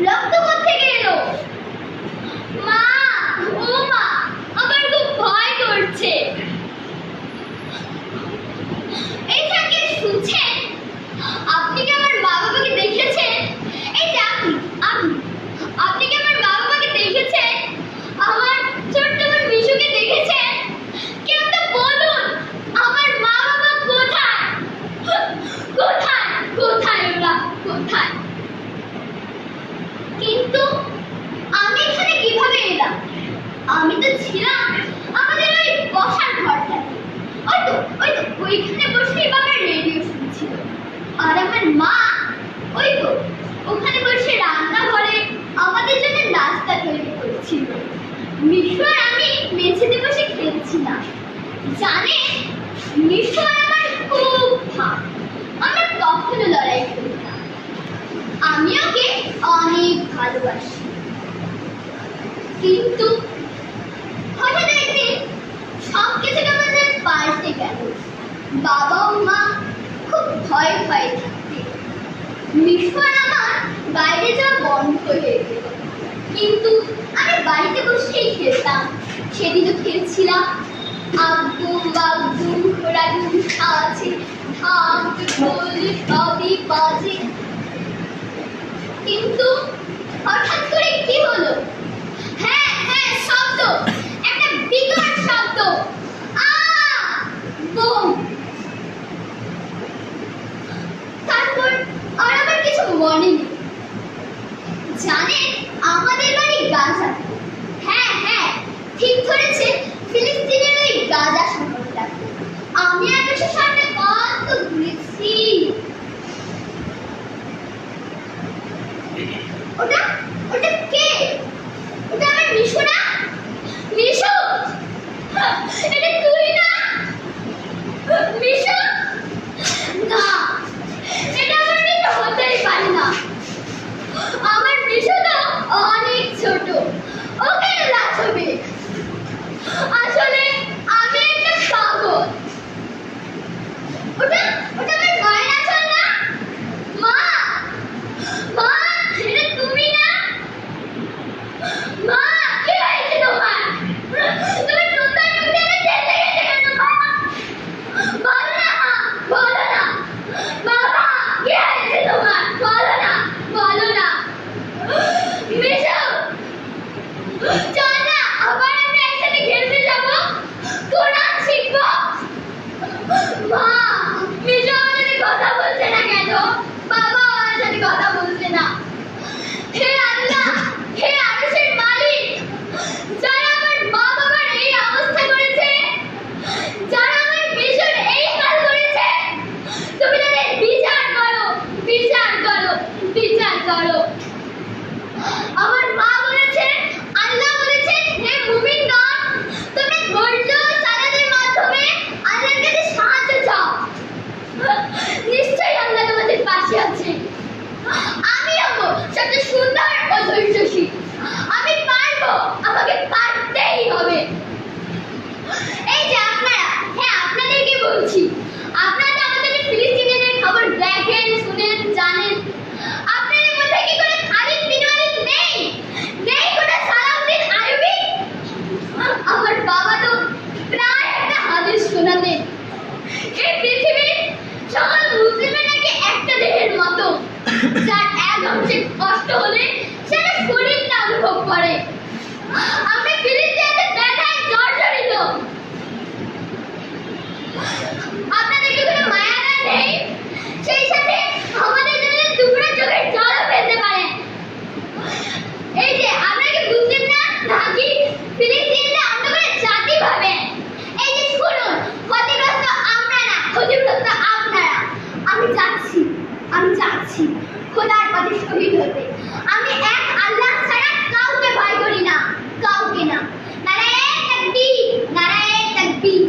রক্ত কোত্থেকে এলো? মা, ও মা, আমার খুব ভয় করছে। এই যে আপনি শুনছেন, আপনি কি আমার মা বাবাকে দেখেছেন? এই যে আপনি কি আমার মা বাবাকে দেখেছেন? আমার ছোট্ট বোন মিশুকে দেখেছেন? কেউ তো বলুন, আমার মা বাবা কোথায়? কোথায় কোথায় ওরা কোথায়? কিন্তু আমি এখানে কিভাবে এলাম? আমি তো ছিলাম আমাদের ওই বসার ঘরটাতে। ওইখানে বসেই বাবা রেডিও শুনছিল। আর আমার মা ওখানে বসে রান্নাঘরে আমাদের জন্য নাস্তা তৈরি করছিল। মিশু আর আমি মেঝেতে বসে খেলছিলাম। জানে, মিশু আর আমার খুব ভাব। আমরা কখনো লড়াই করি না। আমি ওকে অনেক ভালোবাসি। কিন্তু হঠাৎ একদিন সবকিছু আমাদের পাল্টে গেল। বাবা ও মা খুব ভয়ে ভয়ে থাকতে। মিশু আর আমার বাইরে যাওয়া বন্ধ হয়ে গেল। কিন্তু আমি বাড়িতে বসেই খেলতাম। সেদিনও খেলছিলাম আগুন বাগুন ঘোড়াগুন সাজে, ঢাক ঢোল সবই বাজে। কিন্তু হঠাৎ করে কি হলো? হ্যাঁ হ্যাঁ, শব্দ, একটা বিকট শব্দ, বুম। তারপর আর আমার কিছু মনে নেই। জানেন, আমাদের বাড়ি গাজা। হ্যাঁ হ্যাঁ, ঠিক ধরেছে, ফিলিস্তিনের ওই গাজা শহরটা। আমি আর বেশি সামনে কত ঘুরেছি। ওটা ওটা কে? ওটা আমার মিশু না? মিশু, এটা তুই না? মিশু না, এটা আমার মিশু হতেই পারে না। আমার মিশু তো অনেক ছোট, ওকে লাজ হবে। আসলে আমি একটা পাগল। ওটা ওটা আমার মায়ের আঁচল না? মা, মা, এটা তুমি না? মা, কি হয়েছে তোমার? তুমি সুন্দর মুখে চেঁচে গেছে কেন মা? বলো না মা, বলো না। বাবা, কি হয়েছে তোমার? বলো না, বলো না। মিশু, চল না, আবার আমরা একসাথে খেলতে যাব, কোরআন শিখবো। মা, মিশু আমার সাথে কথা বলছে না কেন? বাবা আমার সাথে কথা বলছে না। হে আল্লাহ, হে আরশের মালিক, যারা আমার মা বাবার এই অবস্থা করেছে, যারা আমার মিশুর এই হাল করেছে, তুমি তাদের বিচার করো, বিচার করো, বিচার করো। আমার মা বলেছে, আল্লাহ বলেছেন, হে মুমিনগণ, তোমরা ধৈর্য সালাতের মাধ্যমে আল্লাহর কাছে সাহায্য চাও। নিশ্চয়ই আল্লাহ তোমাদের পাশে আছে। আমি হব সবচেয়ে সুন্দর ও ধৈর্যশীল। আমি পারবো, আমাকে পারতেই হবে। এই যে আপনারা, হ্যাঁ আপনাদেরকে বলছি, আপনারা তো আমাদের ফিলিস্তিনের খবর দেখেন, শুনেন, জানেন। আপনাদের মধ্যে কি করে খালিদ বিন ওয়ালিদ নেই? নেই কোনো সালাউদ্দিন আইয়ুবী? আমার বাবা তো প্রায় একটা হাদিস শোনাতেন, এই পৃথিবীর সকল মুসলিমের নাকি একটা দেহের মতো, যার এক অংশে কষ্ট হলে সেটা শরীরটা অনুভব করে। আমরা ফিলিস্তিনিদের ব্যথায় জর্জরিত। আপনাদের কি কোনো মায়া নেই? সেই সাথে আমাদের জন্য টুকরা চোখের জলও ফেলতে পারেন। এই যে আমরা কি বুঝলেন না, নাকি ফিলিস্তিনিদের আমরা করে জাতি ভাবেন? এই যে শুনুন, ক্ষতিগ্রস্ত আমরা না, ক্ষতিগ্রস্ত আপনারা। আমি যাচ্ছি খোদার পথে শহীদ হতে। আমি এক আল্লাহ ছাড়া কাউকে ভয় করি না, কাউকে না। নারায়ে তাকবীর, নারায়ে তাকবীর।